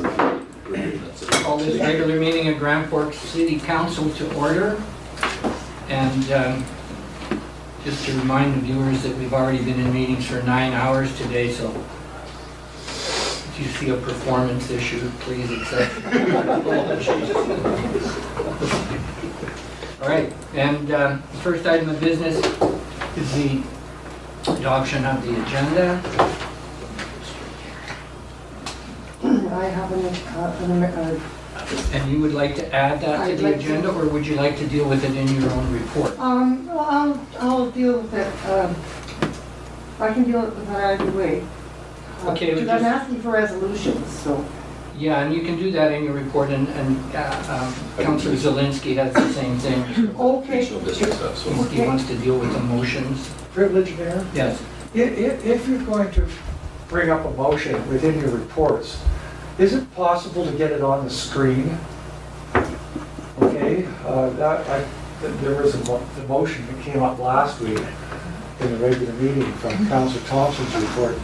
Call this regular meeting of Grand Forks City Council to order. And just to remind the viewers that we've already been in meetings for 9 hours today, so if you see a performance issue, please accept apologies. All right, and the first item of business is the adoption of the agenda. I have And you would like to add that to I'd the like agenda, or would you like to deal with it in your own report? well, I'll deal with it, I can deal with that either way. Okay, Because I'm asking for resolutions, so. Yeah, and you can do that in your report, and Councillor Zelinski has the same thing. Okay. Regional district stuff, so. He wants to deal with the motions. Privilege, Mayor? Yes. If you're going to bring up a motion within your reports, is it possible to get it on the screen? Okay, there was the motion that came up last week in the regular meeting from Councillor Thompson's report.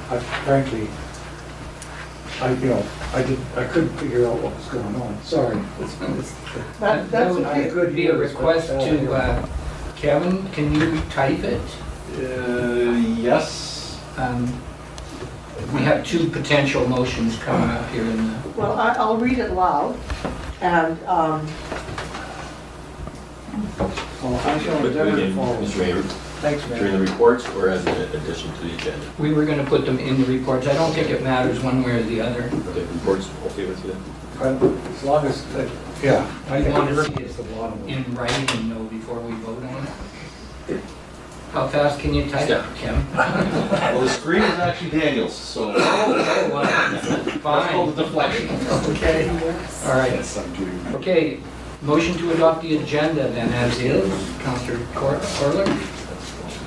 Frankly, I couldn't figure out what was going on. Sorry. That's That would okay. be a request to Kevin, can you type it? Yes. We have two potential motions coming up here in the... Well, I'll read it loud, and, Well, I shall But endeavor to again, follow. Mr. Mayor, Thanks, during Mayor. the reports or as an addition to the agenda? We were going to put them in the reports. I don't think it matters one way or the other. Are the reports okay with you? As long as, yeah. I You think want to it see is the bottom one. in writing, though, before we vote on it. How fast can you type, Yeah. Kim? Well, the screen is actually Daniel's, so that's Fine. called a deflection. Okay, all right. Yes, I'm doing. Okay, motion to adopt the agenda then as is. Councillor Corlick,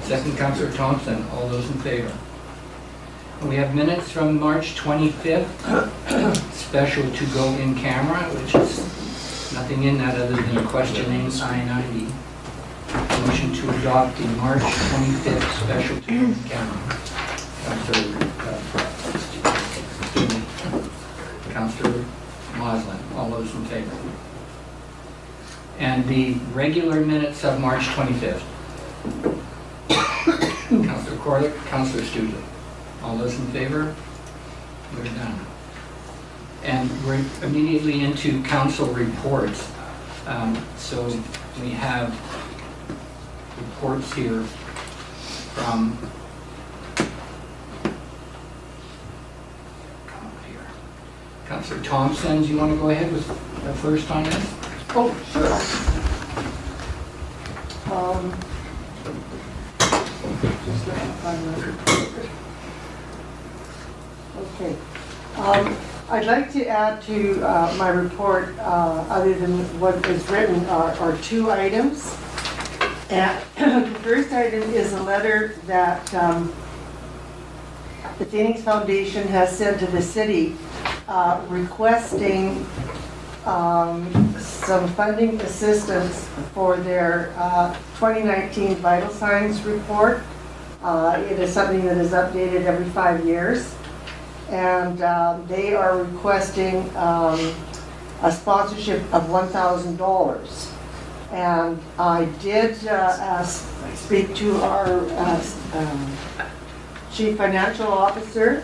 second Councillor Thompson, all those in favor. And we have minutes from March 25th, special to go in camera, which is nothing in that other than questioning I-90. Motion to adopt the March 25th special to go in camera. Councillor Moslin, all those in favor. And the regular minutes of March 25th. Councillor Corlick, Councillor Studer. All those in favor? We're done. And we're immediately into council reports. So we have reports here from Councillor Thompson. Do you want to go ahead with the first on this? oh, sure. Just let me find my report. Okay. I'd like to add to my report, other than what is written, are two items. And the first item is a letter that the Phoenix Foundation has sent to the city requesting some funding assistance for their 2019 vital signs report. It is something that is updated every 5 years. And they are requesting a sponsorship of $1,000. And I did speak to our Chief Financial Officer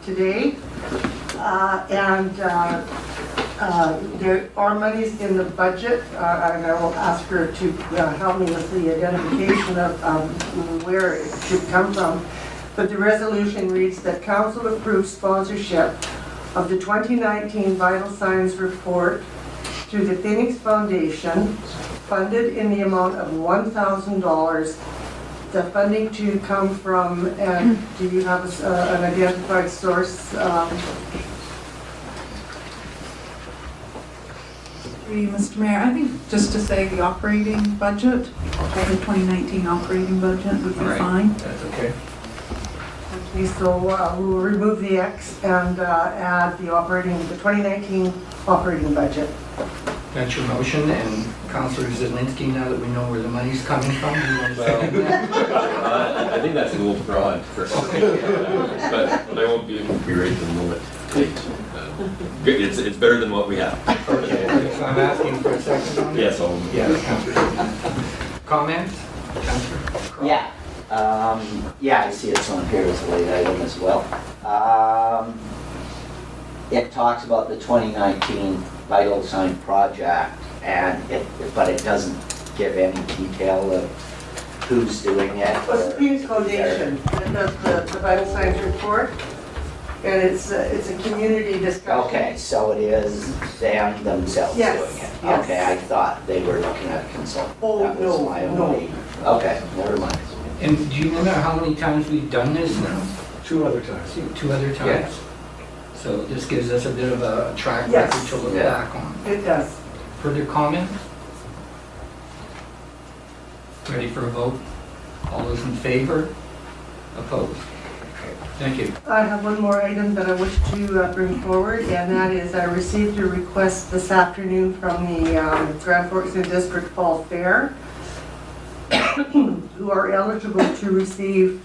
today, and there are monies in the budget, and I will ask her to help me with the identification of where it should come from. But the resolution reads that council approves sponsorship of the 2019 Vital Signs Report through the Phoenix Foundation, funded in the amount of $1,000. The funding to come from, and do you have an identified source? Mr. Mayor, I think just to say the operating budget, the 2019 operating budget would be All right. fine. That's okay. Okay, so we'll remove the X and add the 2019 operating budget. That's your motion, and Councillor Zelinski, now that we know where the money's coming from, you want to Well- second that? I think that's a little broad for but I won't be right in the moment. Good, it's better than what we have. Okay, so I'm asking for a second on that? Yes, I'll. Yes, Councillor. Comments? Councillor Crowe? Yeah, yeah, I see it's on here as a late item as well. It talks about the 2019 vital sign project, but it doesn't give any detail of who's doing it. Well, it's the Phoenix Foundation that does the Vital Signs report, and it's a community discussion. Okay, so it is them themselves doing Yes, it? yes. Okay, I thought they were looking at a consultant. Oh, That was no, my no. only- Okay, never mind. And do you remember how many times we've done this now? 2 other times. Two other times? Yes. So this gives us a bit of a track Yes. record to look Yeah. back on. It does. Further comments? Ready for a vote? All those in favor? Opposed? Thank you. I have one more item that I wish to bring forward, and that is I received a request this afternoon from the Grand Forks and District Fall Fair, who are eligible to receive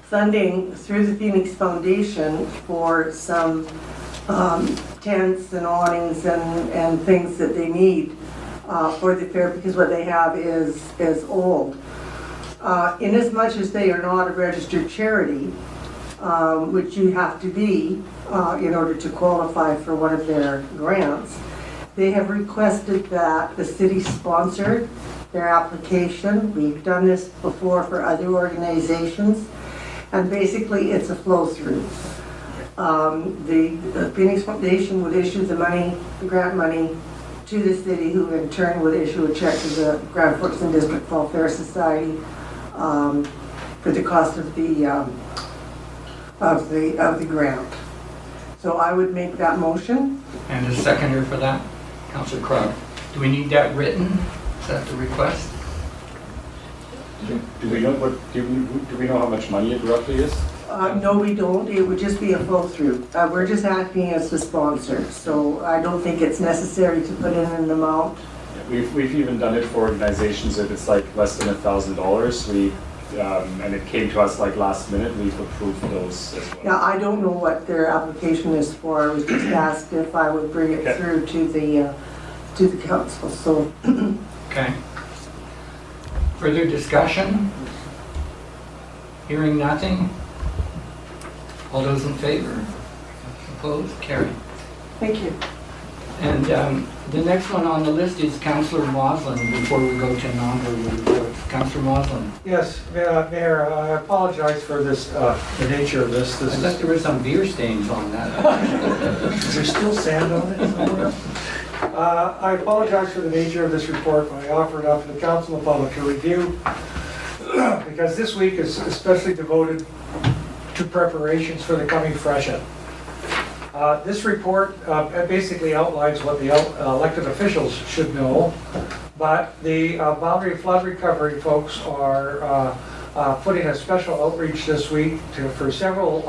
funding through the Phoenix Foundation for some tents and awnings and things that they need for the fair, because what they have is old. Inasmuch as they are not a registered charity, which you have to be in order to qualify for one of their grants, they have requested that the city sponsor their application. We've done this before for other organizations, and basically it's a flow-through. The Phoenix Foundation would issue the money, the grant money, to the city, who in turn would issue a check to the Grand Forks and District Fall Fair Society for the cost of the grant. So I would make that motion. And a seconder for that? Councillor Crowe. Do we need that written? Is that the request? Do we know how much money it roughly is? No, we don't. It would just be a flow-through. We're just acting as the sponsor, so I don't think it's necessary to put in an amount. We've even done it for organizations if it's like less than $1,000. And it came to us like last minute. We've approved those as well. Now, I don't know what their application is for. I was just asked if I would bring it Okay. through to the council, so. Okay. Further discussion? Hearing nothing? All those in favor? Opposed? Carried. Thank you. And the next one on the list is Councillor Moslin, before we go to non-verbal reports. Councillor Moslin. Yes, Mayor, I apologize for this, the nature of this. I thought there were some beer stains on that. Is there still sand on it somewhere? I apologize for the nature of this report when I offer it up to the council and public to review, because this week is especially devoted to preparations for the coming freshet. This report basically outlines what the elected officials should know, but the Boundary Flood Recovery folks are putting a special outreach this week for several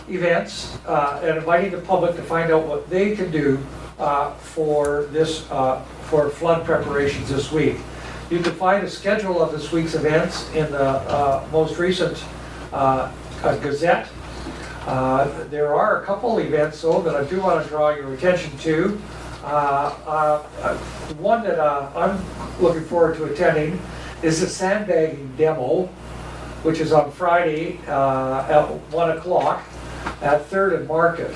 events and inviting the public to find out what they can do for flood preparations this week. You can find a schedule of this week's events in the most recent Gazette. There are a couple events though that I do want to draw your attention to. One that I'm looking forward to attending is the sandbagging demo, which is on Friday at 1 o'clock at 3rd and Market.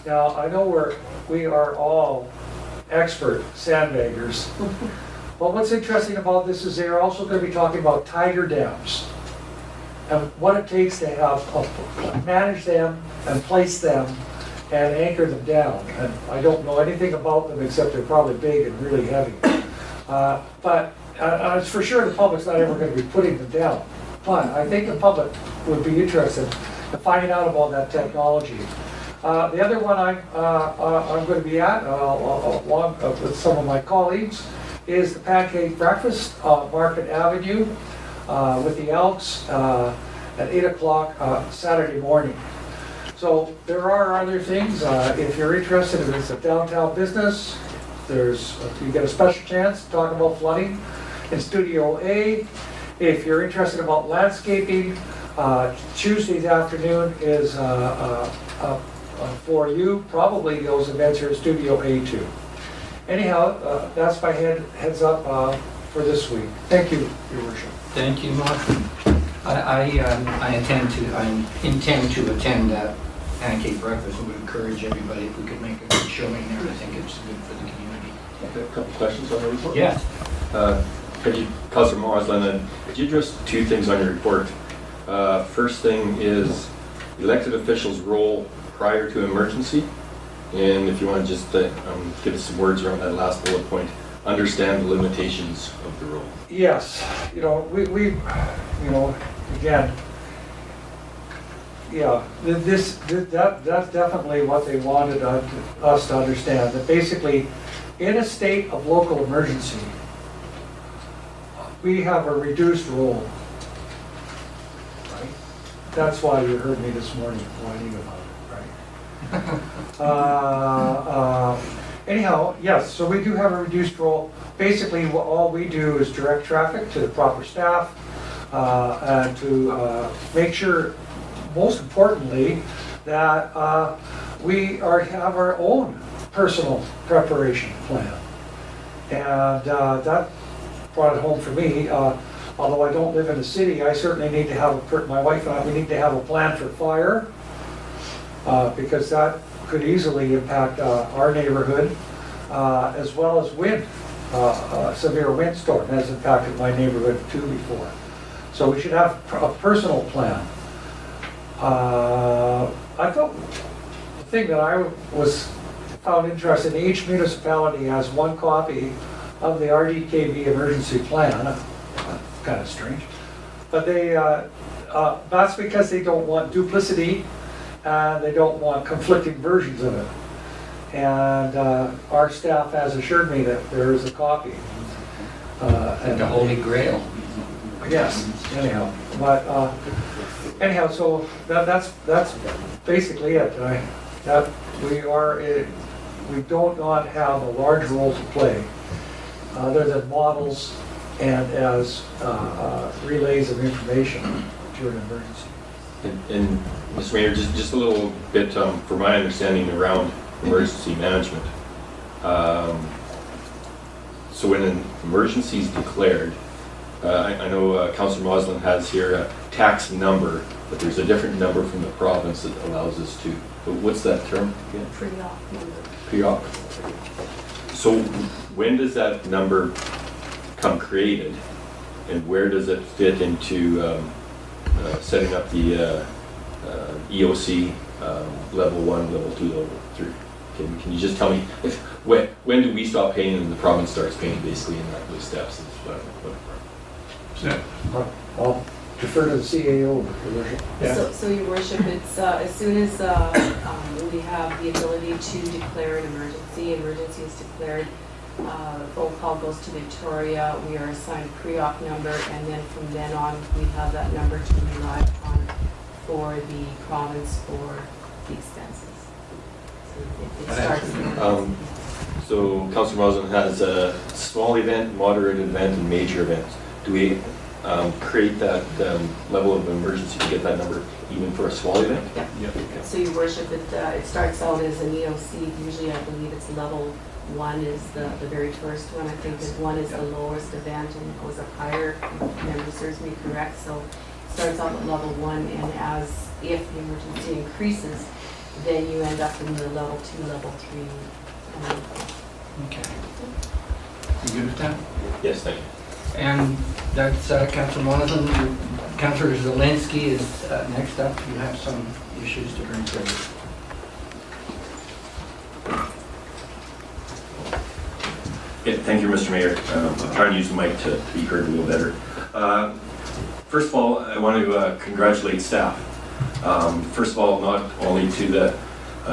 Now, I know we are all expert sandbaggers, but what's interesting about this is they're also going to be talking about tiger dams and what it takes to manage them and place them and anchor them down. And I don't know anything about them except they're probably big and really heavy. But it's for sure the public's not ever going to be putting them down. But I think the public would be interested in finding out about that technology. The other one I'm going to be at, along with some of my colleagues, is the Pancake Breakfast on Market Avenue with the Elks at 8 o'clock Saturday morning. So there are other things, if you're interested, if it's a downtown business, you get a special chance to talk about flooding in Studio A. If you're interested about landscaping, Tuesday's afternoon is for you. Probably those events are in Studio A too. Anyhow, that's my heads up for this week. Thank you, Your Worship. Thank you, Mark. I intend to attend that pancake breakfast and would encourage everybody if we could make a good showing there. I think it's good for the community. Okay, a couple questions on the report? Yes. Councilor Moslin, could you address two things on your report? First thing is elected officials' role prior to emergency. And if you want to just give us some words around that last bullet point, understand the limitations of the role. Yes, we again, yeah, that's definitely what they wanted us to understand, that basically, in a state of local emergency, we have a reduced role, right? That's why you heard me this morning whining about it, right? Anyhow, yes, so we do have a reduced role. Basically, all we do is direct traffic to the proper staff and to make sure, most importantly, that we have our own personal preparation plan. And that brought it home for me. Although I don't live in the city, I certainly need to have, my wife and I, we need to have a plan for fire because that could easily impact our neighborhood, as well as wind. Severe windstorm has impacted my neighborhood too before. So we should have a personal plan. I thought the thing that I found interesting, each municipality has one copy of the RDKB emergency plan. Kind of strange. But that's because they don't want duplicity and they don't want conflicting versions of it. And our staff has assured me that there is a copy. And the Holy Grail. Yes, anyhow. But anyhow, so that's basically it. We don't not have a large role to play other than models and as relays of information during an emergency. And Mr. Mayor, just a little bit for my understanding around emergency management. So when an emergency is declared, I know Councilor Moslin has here a tax number, but there's a different number from the province that allows us to. But what's that term again? Pre-op number. Pre-op. So when does that number come created, and where does it fit into setting up the EOC level 1, level 2, level 3? Can you just tell me when do we stop paying and the province starts paying, basically, in those steps? Is what I'll defer to the CAO, Your Worship. Yeah. So Your Worship, it's as soon as we have the ability to declare an emergency is declared, phone call goes to Victoria, we are assigned pre-op number, and then from then on, we have that number to rely upon for the province for the expenses. So it starts. So Councilor Moslin has a small event, moderate event, and major event. Do we create that level of emergency to get that number even for a small event? Yeah. Yep. So Your Worship, it starts out as an EOC. Usually, I believe it's level 1 is the very first one. I think that 1 is the lowest event and it goes up higher. If memory serves me correct. So it starts out at level 1, and if the emergency increases, then you end up in the level 2, level 3. Okay. You good with that? Yes, thank you. And that's Councilor Moslin. Councilor Zelensky is next up. You have some issues to bring forward. Yeah, thank you, Mr. Mayor. I'll try and use the mic to be heard a little better. First of all, I want to congratulate staff. First of all, not only to the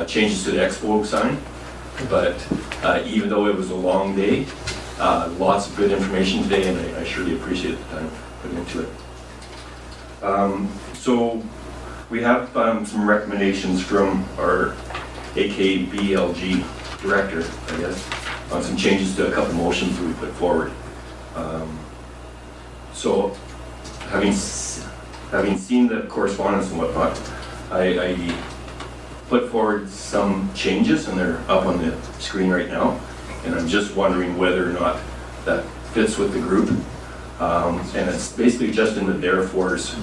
changes to the Expo sign, but even though it was a long day, lots of good information today, and I surely appreciate the time put into it. So We have some recommendations from our AKBLG director, I guess, on some changes to a couple motions that we put forward. So, having seen the correspondence and whatnot, I put forward some changes, and they're up on the screen right now. And I'm just wondering whether or not that fits with the group. And it's basically just in the therefores.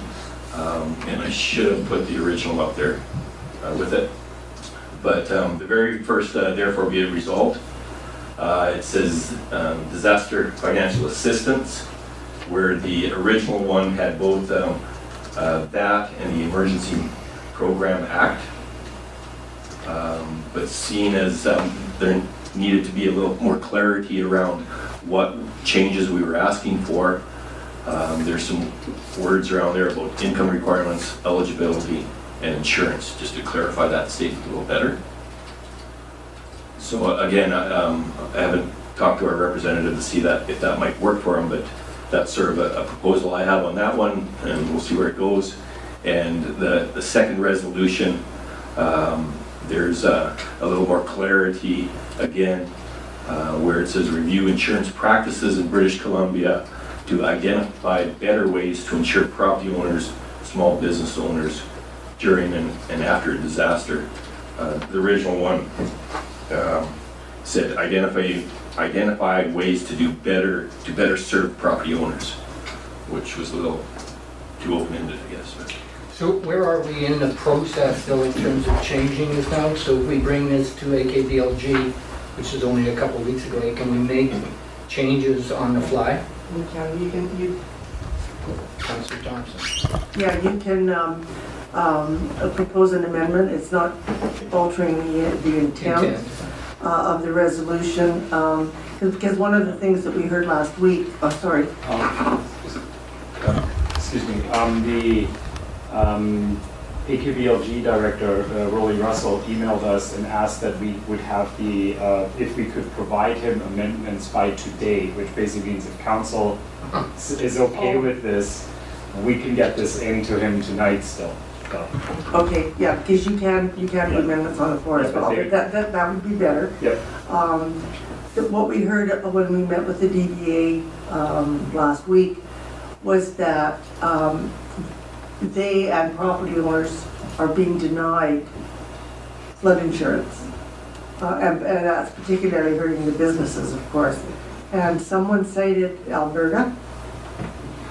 And I should have put the original up there with it. But the very first therefore be it resolved. It says disaster financial assistance, where the original one had both that and the Emergency Program Act. But seeing as there needed to be a little more clarity around what changes we were asking for, there's some words around there about income requirements, eligibility, and insurance, just to clarify that statement a little better. So again, I haven't talked to our representative to see that if that might work for him, but that's sort of a proposal I have on that one, and we'll see where it goes. And the second resolution, there's a little more clarity again, where it says review insurance practices in British Columbia to identify better ways to insure property owners, small business owners during and after a disaster. The original one said identify ways to better serve property owners, which was a little too open-ended, I guess. But. So where are we in the process though in terms of changing this now? So if we bring this to AKBLG, which is only a couple of weeks ago, can we make changes on the fly? You can, Councillor Thompson. yeah, you can propose an amendment. It's not altering the intent of the resolution. Because one of the things that we heard last week, Excuse me, the AKBLG director, Rolly Russell, emailed us and asked that we would have if we could provide him amendments by today, which basically means if council is okay with this, we can get this into him tonight still. So. Okay, yeah, because you can do amendments on the floor as well. That would be better. Yep. What we heard when we met with the DBA last week was that they and property owners are being denied flood insurance. And that's particularly hurting the businesses, of course. And someone cited Alberta.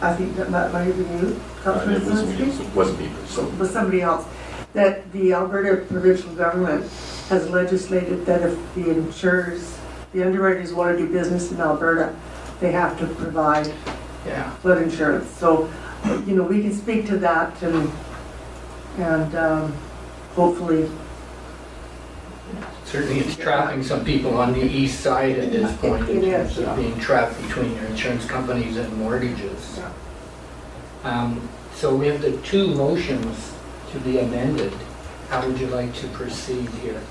I think that might have been you. It wasn't me, so. Was somebody else. That the Alberta provincial government has legislated that if the underwriters want to do business in Alberta, they have to provide flood insurance. So, we can speak to that and hopefully. Certainly it's trapping some people on the east side at this point in terms of being trapped between your insurance companies and mortgages. So we have the two motions to be amended. How would you like to proceed here,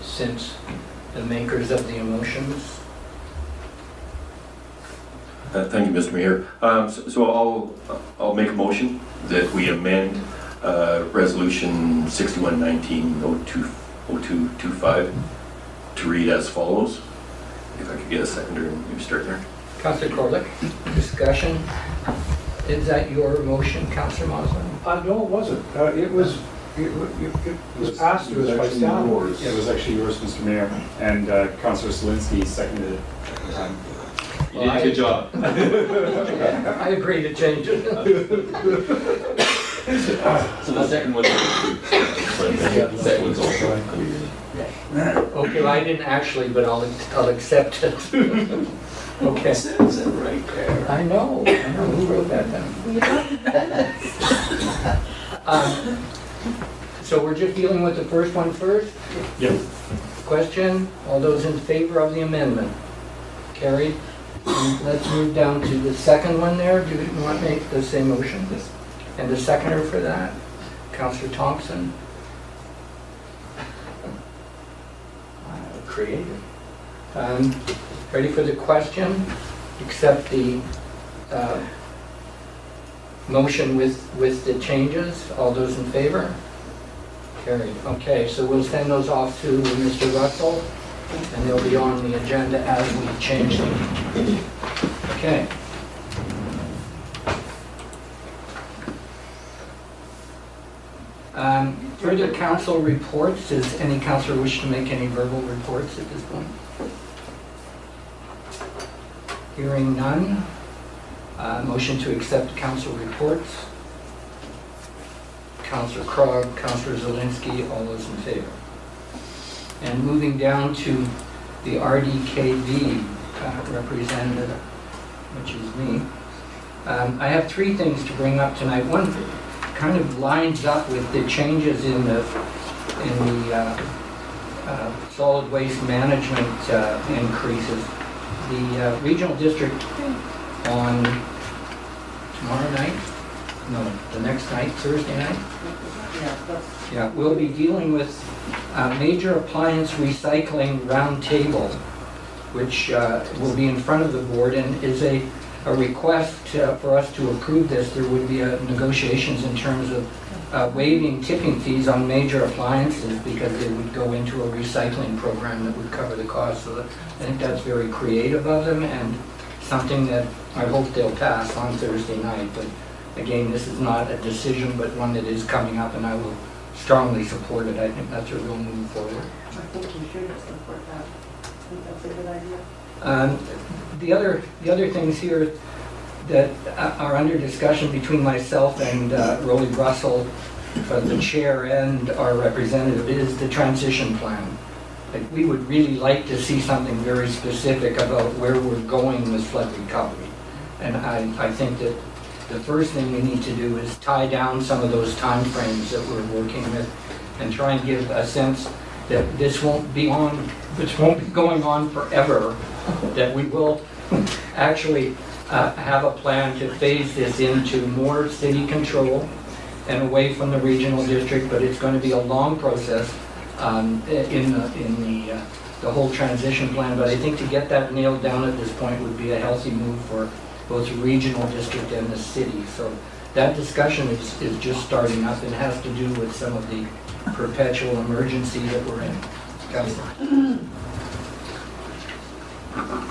since the makers of the emotions? Thank you, Mr. Mayor. So I'll make a motion that we amend Resolution 6119-0225 to read as follows. If I could get a seconder and maybe start there. Councillor C.O.R.E.Y, discussion. Is that your motion, Councillor Mosley? No, it wasn't. It was passed to us by staff. Yeah, it was actually yours, Mr. Mayor, and Councillor Selinsky seconded it. You did a good job. I agree to change it. So the second one. The second one's also. Okay, well, I didn't actually, but I'll accept it. Okay. It says it right there. I know. Who wrote that down? So we're just dealing with the first one first? Yep. Question, all those in favor of the amendment? Carried. And let's move down to the second one there. Do you want to make the same motion? Yes. And the seconder for that? Councillor Thompson? Creative. Ready for the question? Accept the motion with the changes? All those in favor? Carried. Okay, so we'll send those off to Mr. Russell, and they'll be on the agenda as we change them. Okay. Further council reports. Does any councillor wish to make any verbal reports at this point? Hearing none. Motion to accept council reports. Councillor Krog, Councillor Zelinski, all those in favor. And moving down to the RDKB representative, which is me. I have three things to bring up tonight. One kind of lines up with the changes in the solid waste management increases. The regional district on tomorrow night, no, the next night, Thursday night, yeah, we'll be dealing with major appliance recycling roundtable, which will be in front of the board and is a request for us to approve this. There would be negotiations in terms of waiving tipping fees on major appliances because they would go into a recycling program that would cover the cost. So I think that's very creative of them and something that I hope they'll pass on Thursday night. But again, this is not a decision, but one that is coming up, and I will strongly support it. I think that's a real move forward. I think you should support that. I think that's a good idea. The other things here that are under discussion between myself and Rolly Russell, the chair, and our representative is the transition plan. Like, we would really like to see something very specific about where we're going with flood recovery. And I think that the first thing we need to do is tie down some of those timeframes that we're working with and try and give a sense that this won't be going on forever, that we will actually have a plan to phase this into more city control and away from the regional district, but it's going to be a long process in the whole transition plan. But I think to get that nailed down at this point would be a healthy move for both the regional district and the city. So that discussion is just starting up and has to do with some of the perpetual emergency that we're in. Councilor.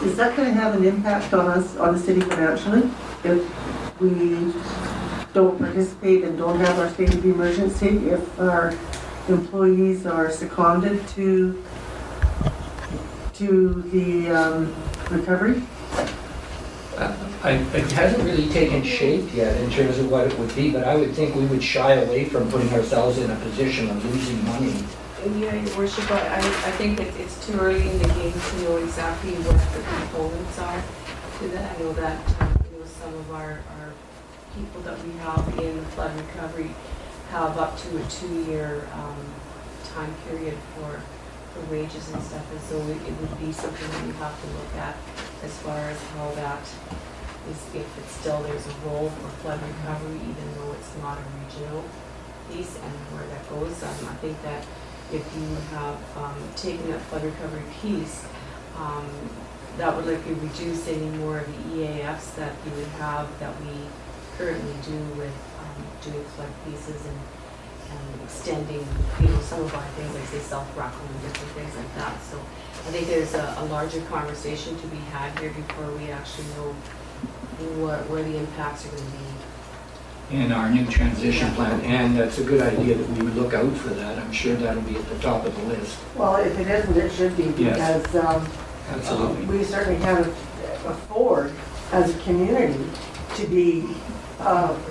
Is that going to have an impact on us, on the city financially, if we don't participate and don't have our state of emergency, if our employees are seconded to the recovery? It hasn't really taken shape yet in terms of what it would be, but I would think we would shy away from putting ourselves in a position of losing money. Yeah, Your Worship, I think it's too early in the game to know exactly what the components are to that. I know that some of our people that we have in flood recovery have up to a 2-year time period for wages and stuff, and so it would be something that we have to look at as far as how that is, if it's still there's a role for flood recovery, even though it's not a regional piece, and where that goes. I think that if you have taken that flood recovery piece, that would likely reduce any more of the EAFs that you would have that we currently do with doing flood pieces and extending, some of our things like say self-rackle and different things like that. So I think there's a larger conversation to be had here before we actually know where the impacts are going to be. In our new transition plan, and that's a good idea that we would look out for that. I'm sure that'll be at the top of the list. Well, if it isn't, it should be, Yes. because Absolutely. we certainly can't afford as a community to be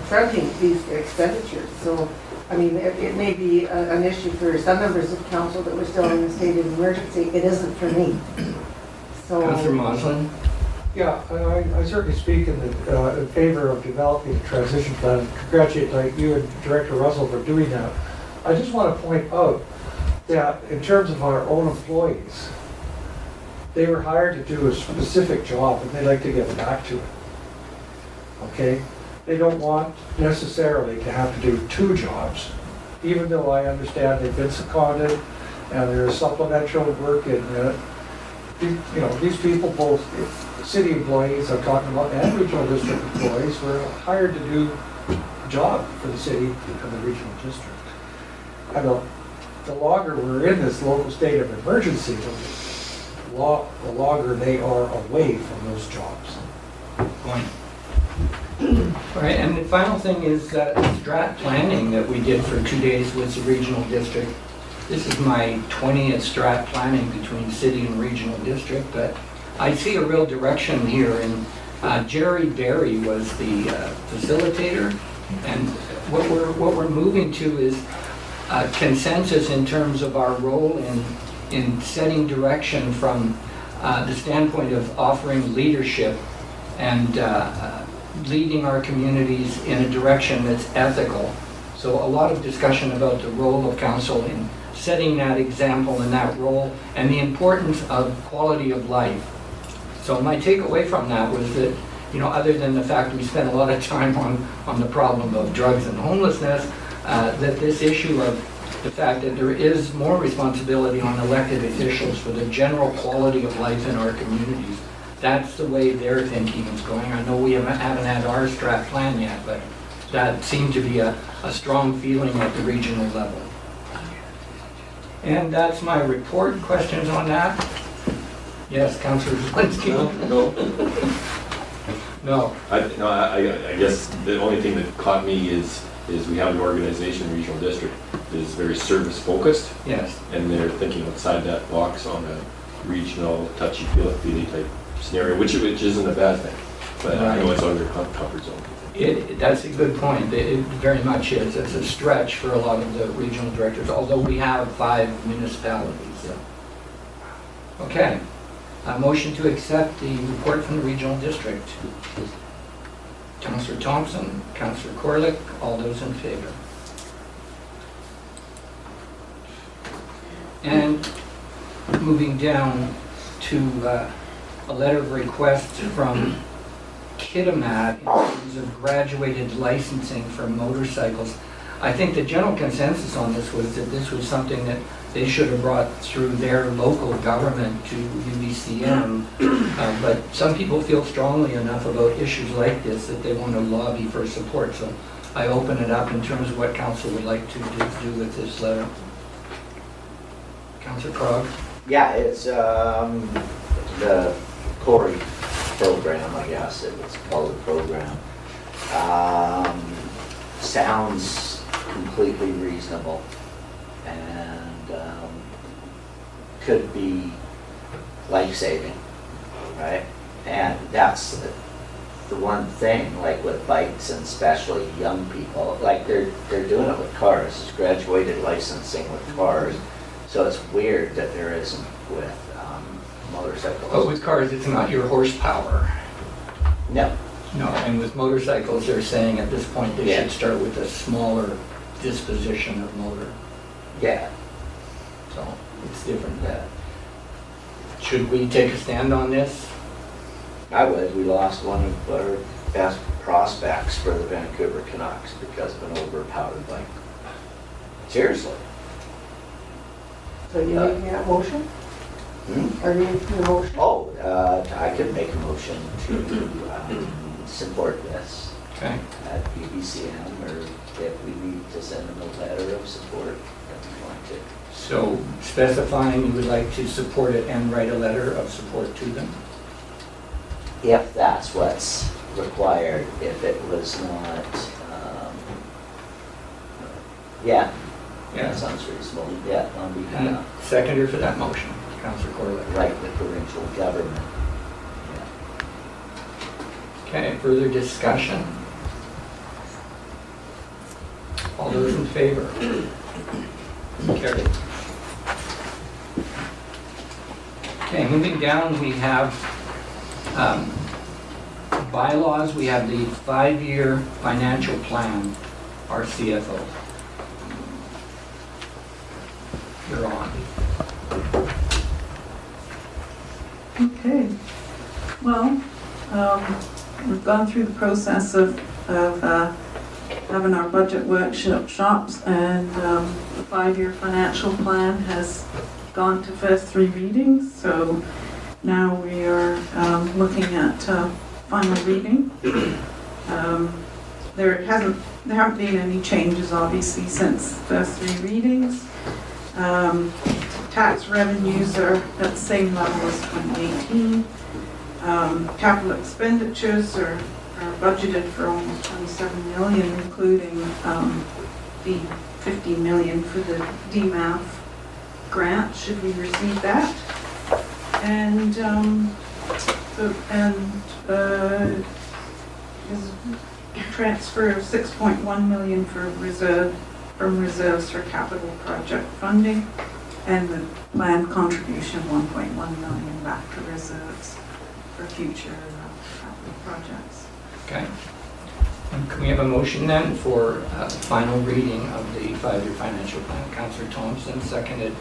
fronting these expenditures. So, I mean, it may be an issue for some members of council that we're still in a state of emergency. It isn't for me. So. Councillor Moslin? Yeah, I certainly speak in favor of developing a transition plan. Congratulate you and Director Russell for doing that. I just want to point out that in terms of our own employees, they were hired to do a specific job and they like to get back to it. Okay? They don't want necessarily to have to do 2 jobs, even though I understand they've been seconded and there's supplemental work in these people, both city employees I'm talking about and regional district employees, were hired to do job for the city and the regional district. And the longer we're in this local state of emergency, the longer they are away from those jobs. Point. All right, and the final thing is strat planning that we did for 2 days with the regional district. This is my 20th strat planning between city and regional district, but I see a real direction here, and Jerry Berry was the facilitator, and what we're moving to is consensus in terms of our role in setting direction from the standpoint of offering leadership and leading our communities in a direction that's ethical. So a lot of discussion about the role of council in setting that example and that role, and the importance of quality of life. So my takeaway from that was that, other than the fact we spent a lot of time on the problem of drugs and homelessness, that this issue of the fact that there is more responsibility on elected officials for the general quality of life in our communities. That's the way their thinking is going. I know we haven't had our strat plan yet, but that seemed to be a strong feeling at the regional level. And that's my report. Questions on that? Yes, Councillor Zelinski? No. I guess the only thing that caught me is we have an organization, regional district, that is very service focused. Yes. And they're thinking outside that box on a regional touchy-feely type scenario, which isn't a bad thing. But I know it's out of their comfort zone. That's a good point. It very much is. It's a stretch for a lot of the regional directors, although we have 5 municipalities. So. Okay. A motion to accept the report from the regional district. Councillor Thompson, Councillor Corlick, all those in favor. And moving down to a letter of request from Kitimat in terms of graduated licensing for motorcycles. I think the general consensus on this was that this was something that they should have brought through their local government to UBCM, but some people feel strongly enough about issues like this that they want to lobby for support. So I open it up in terms of what council would like to do with this letter. Councillor Krog? Yeah, it's the C.O.R.E.Y program, I guess it was called a program. Sounds completely reasonable and could be life-saving, right? And that's the one thing, like with bikes and especially young people, like they're doing it with cars, it's graduated licensing with cars. So it's weird that there isn't with motorcycles. But with cars, it's not your horsepower. No. No, and with motorcycles, they're saying at this point they should start with a smaller disposition of motor. Yeah. So it's different. Should we take a stand on this? I would. We lost one of our best prospects for the Vancouver Canucks because of an overpowered bike. Seriously. So you're making that motion? Are you making the motion? Oh, I could make a motion to support this Okay. at BBCM, or if we need to send them a letter of support, if we want to. So specifying you would like to support it and write a letter of support to them? If that's what's required, if it was not, yeah, that sounds reasonable. Yeah, on behalf, Seconder for that motion, Councillor Corlick. right, the provincial government. Okay, further discussion? All those in favor? Carried. Okay, moving down, we have bylaws. We have the 5-year financial plan, our CFO. You're on. Okay, well, we've gone through the process of having our budget workshops, and the 5-year financial plan has gone to first 3 readings, so now we are looking at final reading. There hasn't There haven't been any changes, obviously, since the first 3 readings. Tax revenues are at the same level as 2018. Capital expenditures are budgeted for almost 27 million, including the 50 million for the DMAF grant, should we receive that. And transfer of 6.1 million from reserves for capital project funding, and the planned contribution 1.1 million back to reserves for future capital projects. Okay. And can we have a motion then for final reading of the 5-year financial plan? Councillor Thompson, seconded.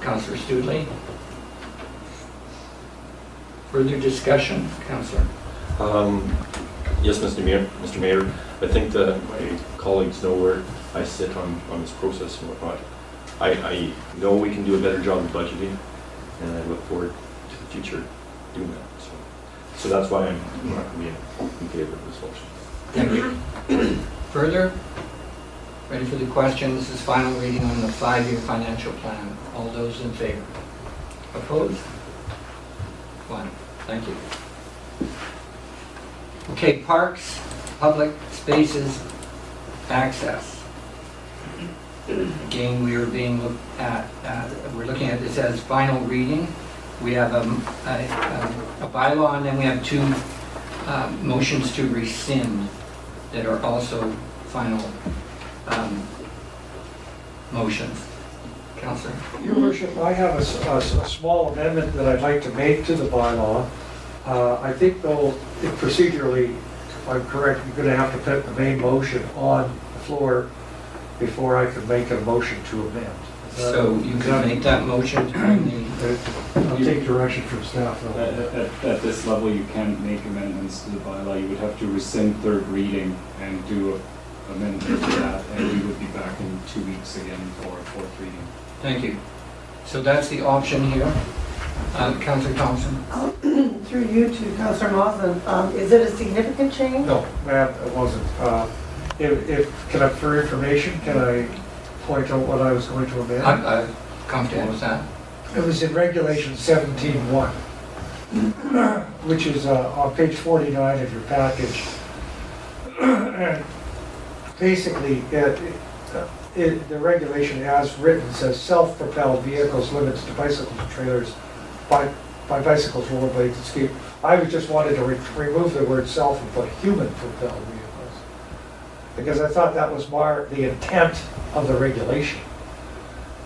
Councillor Studley. Further discussion, Councillor? Yes, Mr. Mayor, I think that my colleagues know where I sit on this process and whatnot. I know we can do a better job of budgeting, and I look forward to the future doing that. So that's why I'm not going to be in favor of this motion. Thank you. Further? Ready for the question? This is final reading on the 5-year financial plan. All those in favor? Opposed? 1. Thank you. Okay, parks, public spaces, access. Again, we are being looked at, we're looking at this as final reading. We have a bylaw, and then we have 2 motions to rescind that are also final motions. Councillor? Your worship, I have a small amendment that I'd like to make to the bylaw. I think though, procedurally, if I'm correct, you're going to have to put the main motion on the floor before I can make a motion to amend. So you can make that motion to bring the... I'll take direction from staff. At this level, you can't make amendments to the bylaw. You would have to rescind 3rd reading and do an amendment to that, and we would be back in 2 weeks again for a 4th reading. Thank you. So that's the option here. Councillor Thompson? Through you to Councillor Mawson, is it a significant change? No, ma'am, it wasn't. For information, can I point out what I was going to amend? I'm comfortable with that. It was in Regulation 17.1, which is on page 49 of your package. And basically, the regulation as written says self-propelled vehicles limits to bicycles and trailers by bicycles, rollerblades, and ski. I just wanted to remove the word self and put human-propelled vehicles, because I thought that was more the intent of the regulation.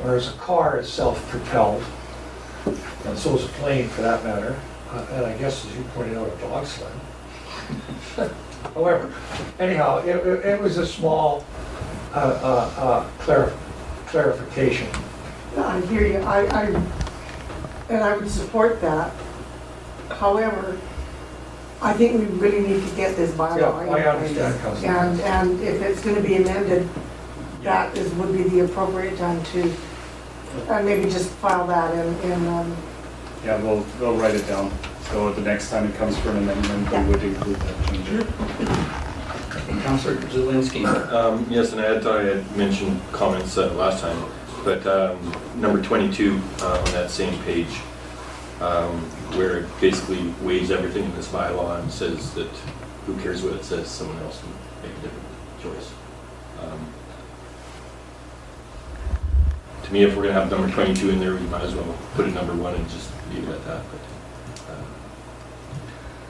Whereas a car is self-propelled, and so is a plane for that matter, and I guess, as you pointed out, a dog sled. However, anyhow, it was a small clarification. I hear you. And I would support that. However, I think we really need to get this bylaw Yeah, I in place. understand, Councillor. And if it's going to be amended, that would be the appropriate time to maybe just file that in. Yeah, we'll write it down. So the next time it comes for an amendment, we would include that change. Councillor Zelinski? Yes, and I had mentioned comments last time, but number 22 on that same page, where it basically waives everything in this bylaw and says that who cares what it says, someone else can make a different choice. To me, if we're going to have number 22 in there, we might as well put it number 1 and just leave it at that. But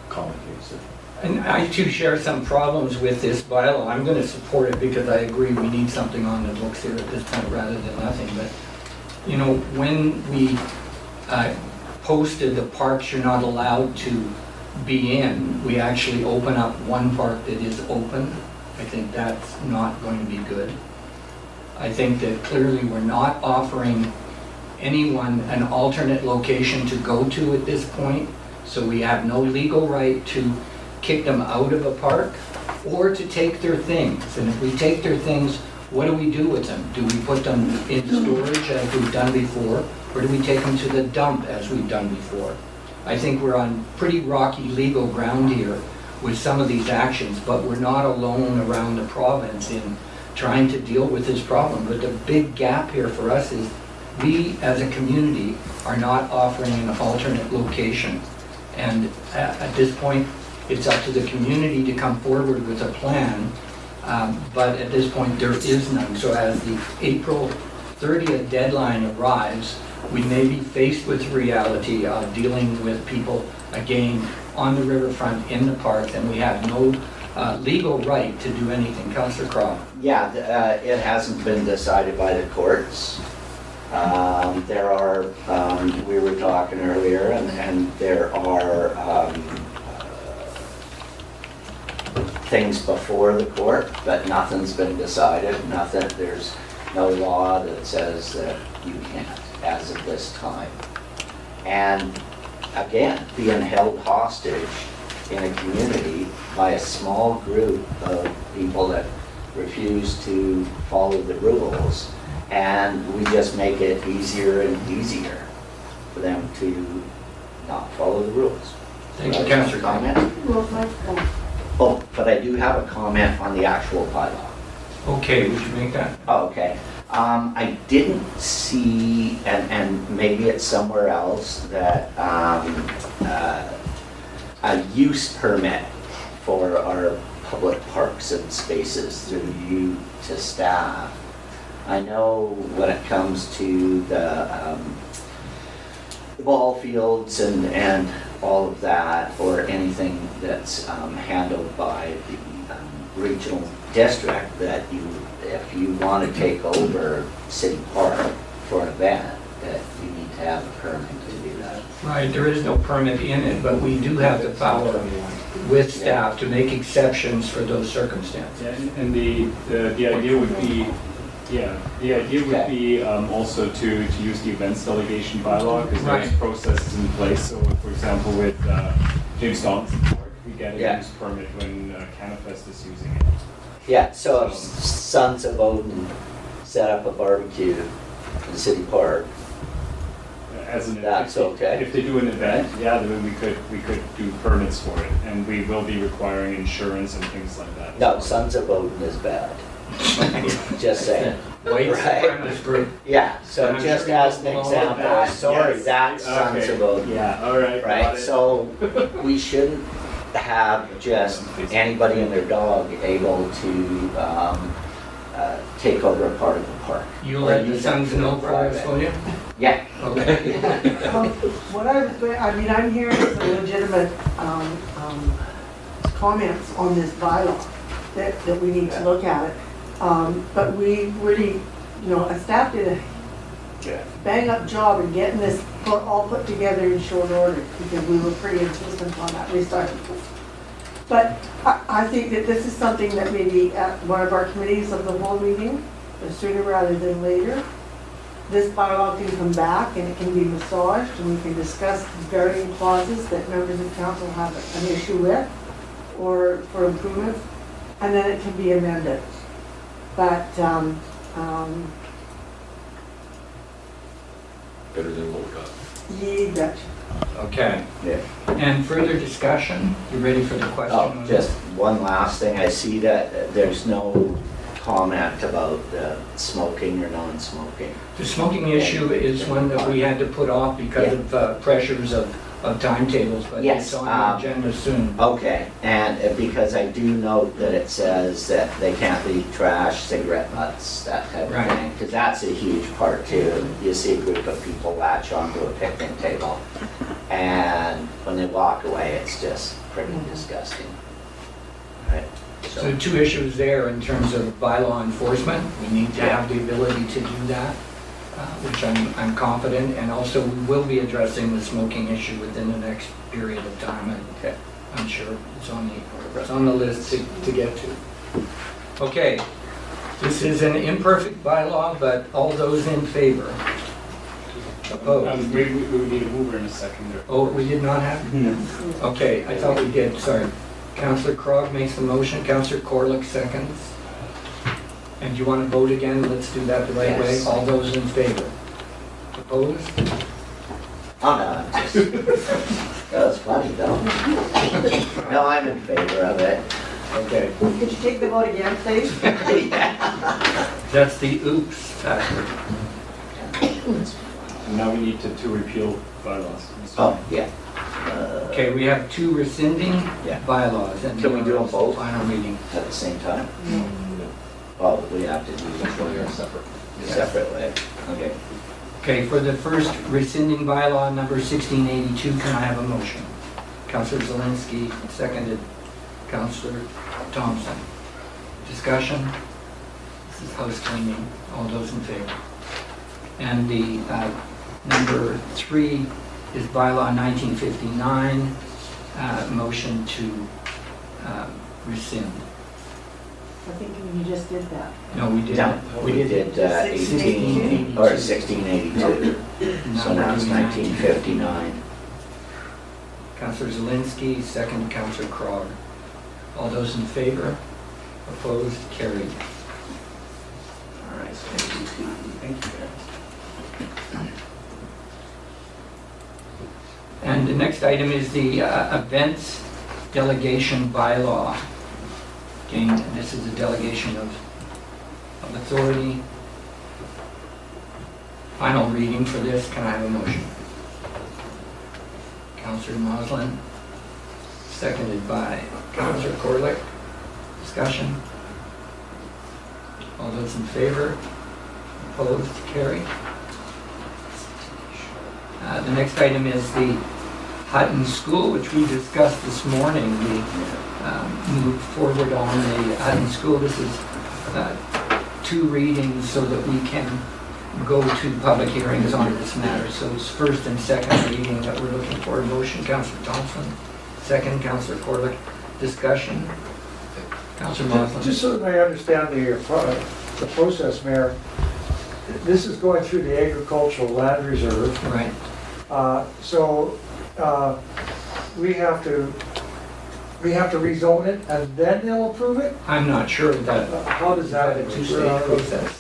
complicated. And I too share some problems with this bylaw. I'm going to support it because I agree we need something on the books here at this point rather than nothing. But, you know, when we posted the parks you're not allowed to be in, we actually open up one park that is open. I think that's not going to be good. I think that clearly we're not offering anyone an alternate location to go to at this point. So we have no legal right to kick them out of a park or to take their things. And if we take their things, what do we do with them? Do we put them in storage as we've done before, or do we take them to the dump as we've done before? I think we're on pretty rocky legal ground here with some of these actions, but we're not alone around the province in trying to deal with this problem. But the big gap here for us is we, as a community, are not offering an alternate location. And at this point, it's up to the community to come forward with a plan, but at this point, there is none. So as the April 30th deadline arrives, we may be faced with the reality of dealing with people, again, on the riverfront, in the park, and we have no legal right to do anything. Councillor C.O.R.E.Y. Yeah, it hasn't been decided by the courts. There are, we were talking earlier, and there are things before the court, but nothing's been decided. Nothing. There's no law that says that you can't as of this time. And again, being held hostage in a community by a small group of people that refuse to follow the rules, and we just make it easier and easier for them to not follow the rules. Thank you, That's Councillor my comment. Oh, but I do have a comment on the actual bylaw. Okay, would you make that? Oh, okay. I didn't see, and maybe it's somewhere else, that a use permit for our public parks and spaces through you to staff. I know when it comes to the ball fields and all of that, or anything that's handled by the regional district, that you, if you want to take over City Park for an event, that you need to have a permit to do that. Right, there is no permit in it, but we do have the power with staff to make exceptions for those circumstances. Yeah, and the idea would be, the idea would be also to use the events delegation bylaw, because there's Right. processes in place. So, for example, with James Donaldson Park, we get a use permit when Canifest is using it. Yeah, so if Sons of Odin set up a barbecue in City Park, As an That's if they- okay. If they do an event, yeah, then we could do permits for it, and we will be requiring insurance and things like that. as no, well. Sons of Odin is bad. Just saying. White Right. supremacist group. Yeah, so I'm just sure as an you'll know example, that, sorry, yes. that's Sons Okay. of Odin. Yeah, all right. got Right, it. so we shouldn't have just anybody and their dog able to take over a part of the park. You Or let the use it Sons know for for us, private. will you? Yeah. Okay. What I was going, I mean, I'm hearing some legitimate comments on this bylaw that we need to look at it. But we really, staff did a Yeah. bang up job in getting this all put together in short order, because we were pretty insistent on that restart. But I think that this is something that maybe at one of our committees of the whole meeting, sooner rather than later, this bylaw can come back and it can be massaged, and we can discuss varying clauses that members of council have an issue with, or for improvements, and then it can be amended. But, Better than what we got. ye betcha. Okay. Yeah. And further discussion? You ready for the question? Oh, just one last thing, I see that there's no comment about smoking or non-smoking. The smoking issue is one that we had to put off because of pressures of timetables, but Yes, it's on the agenda soon. Okay, and because I do note that it says that they can't leave trash, cigarette butts, that type of Right. thing, because that's a huge part too. You see a group of people latch onto a picnic table, and when they walk away, it's just pretty disgusting. Right? So two issues there in terms of bylaw enforcement. We need to have the ability to do that, which I'm confident, and also we will be addressing the smoking issue within the next period of time. And I'm sure it's on the list to get to. Okay, this is an imperfect bylaw, but all those in favor? Opposed? We would need a mover in a second. Oh, we did not have? Okay, I thought we did, sorry. Councillor C.O.R.E.Y. makes the motion, Councillor Corlick seconds. And you want to vote again? Let's do that the right way. Yes. All those in favor? Opposed? Oh, no, I'm just That was funny though. No, I'm in favor of it. Okay. Could you take the vote again, please? That's the oops factor. And now we need to repeal bylaws. Oh, yeah. Okay, we have two rescinding Yeah. bylaws. And Can we do them both? Final reading. At the same time? Oh, we have to do them separately. Okay. Okay, for the first rescinding bylaw, number 1682, can I have a motion? Councillor Zelinski, seconded. Councillor Thompson. Discussion? This is house cleaning. All those in favor? And the number 3 is bylaw 1959, motion to rescind. I think you just did that. No, we didn't. No, we did 18, or 1682. So now it's 1959. Councillor Zelinski, second Councillor C.O.R.E.Y. All those in favor? Opposed? Carried. All right, so Thank you, guys. And the next item is the events delegation bylaw. Again, this is a delegation of authority. Final reading for this. Can I have a motion? Councillor Moslin, seconded by Councillor C.O.R.E.Y. Discussion? All those in favor? Opposed? Carried. The next item is the Hutton School, which we discussed this morning. We moved forward on the Hutton School. This is 2 readings so that we can go to public hearings on this matter. So it's first and second reading that we're looking for. A motion, Councillor Thompson. Second, Councillor C.O.R.E.Y. Discussion. Councillor Moslin. Just so that I understand the process, Mayor, this is going through the agricultural land reserve. Right. So we have to rezone it and then they'll approve it? I'm not sure of that. How does that? A two-stage process.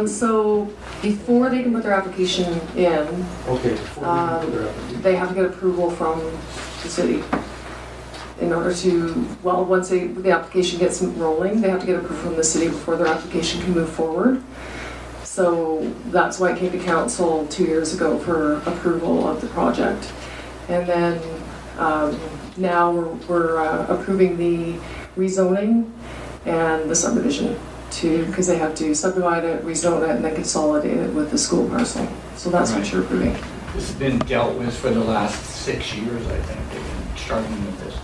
So before they can put their application in, Okay. before we do that. they have to get approval from the city. In order to, well, once the application gets rolling, they have to get approval from the city before their application can move forward. So that's why it came to council 2 years ago for approval of the project. And then now we're approving the rezoning and the subdivision because they have to subdivide it, rezone it, and then consolidate it with the school parcel. So that's what you're approving. This has been dealt with for the last 6 years, I think. They've been struggling with this.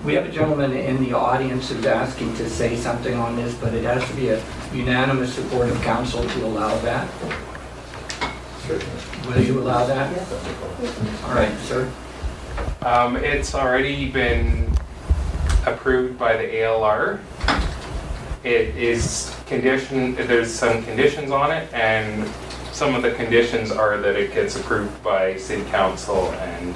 We have a gentleman in the audience who's asking to say something on this, but it has to be a unanimous support of council to allow that. Will you allow that? Yes. All right, sir. It's already been approved by the ALR. It is there's some conditions on it, and some of the conditions are that it gets approved by city council and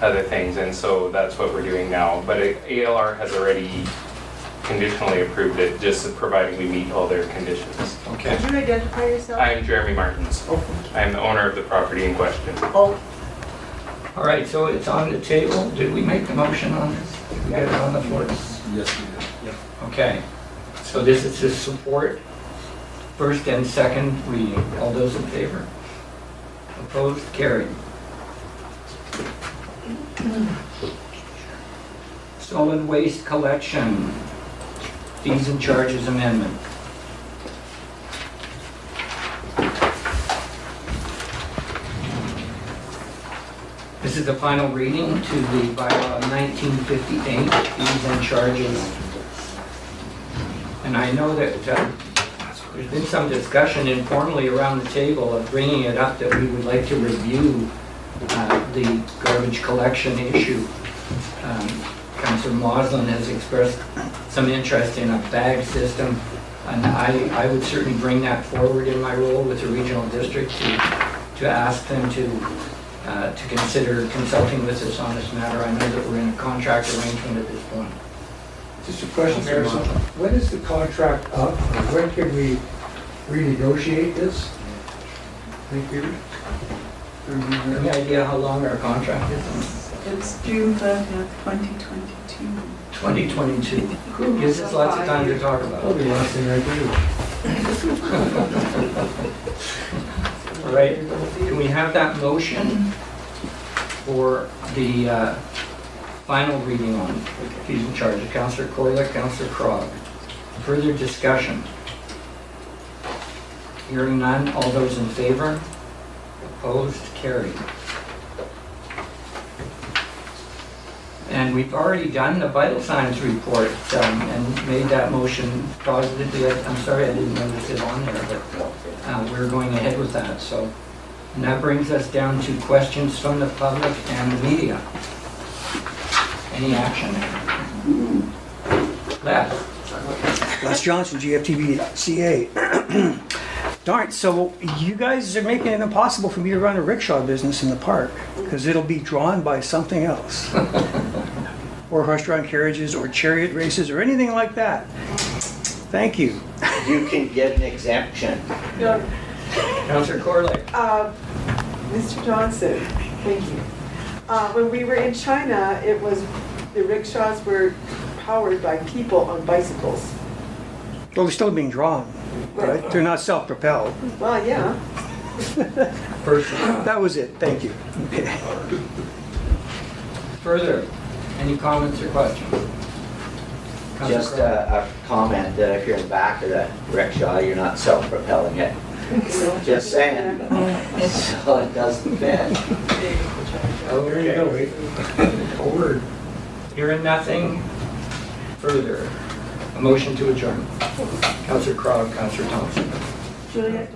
other things, and so that's what we're doing now. But ALR has already conditionally approved it, just providing we meet all their conditions. Okay. Could you identify yourself? I'm Jeremy Martins. I'm the owner of the property in question. Oh, All right, so it's on the table. Did we make the motion on this? Did we get it on the floor? Yes, we did. Yep. Okay. So this is to support first and second reading. All those in favor? Opposed? Carried. Solid waste collection, fees and charges amendment. This is the final reading to the bylaw 1958, fees and charges. And I know that there's been some discussion informally around the table of bringing it up that we would like to review the garbage collection issue. Councillor Moslin has expressed some interest in a bag system, and I would certainly bring that forward in my role with the regional district to ask them to consider consulting with us on this matter. I know that we're in a contract arrangement at this point. Just a question, Mayor. So when is the contract up? When can we renegotiate this? Thank you. Any idea how long our contract is? It's June 30th, 2022. 2022. Gives us lots of time to talk about That'll it. be the last thing I do. All right, can we have that motion for the final reading on fees and charges? Councillor C.O.R.E.Y, Councillor C.O.R.E.Y. Further discussion? Hearing none, all those in favor? Opposed? Carried. And we've already done the vital signs report and made that motion positively. I'm sorry I didn't notice it on there, but we're going ahead with that. So, and that brings us down to questions from the public and the media. Any action? Les? Les Johnson, GFTV CA. Darn, so you guys are making it impossible for me to run a rickshaw business in the park, because it'll be drawn by something else. Or horse-drawn carriages, or chariot races, or anything like that. Thank you. You can get an exemption. Councillor C.O.R.E.Y. Mr. Johnson, thank you. When we were in China, the rickshaws were powered by people on bicycles. Well, they're still being drawn, right? They're not self-propelled. Well, yeah. That was it, thank you. Okay. Further, any comments or questions? Councillor Just C.O.R.E.Y. a comment that if you're in the back of the rickshaw, you're not self-propelling it. Just saying. So it doesn't fit. Oh, There you go. Word. Hearing nothing further, a motion to adjourn. Councillor C.O.R.E.Y, Councillor Thompson. Juliet,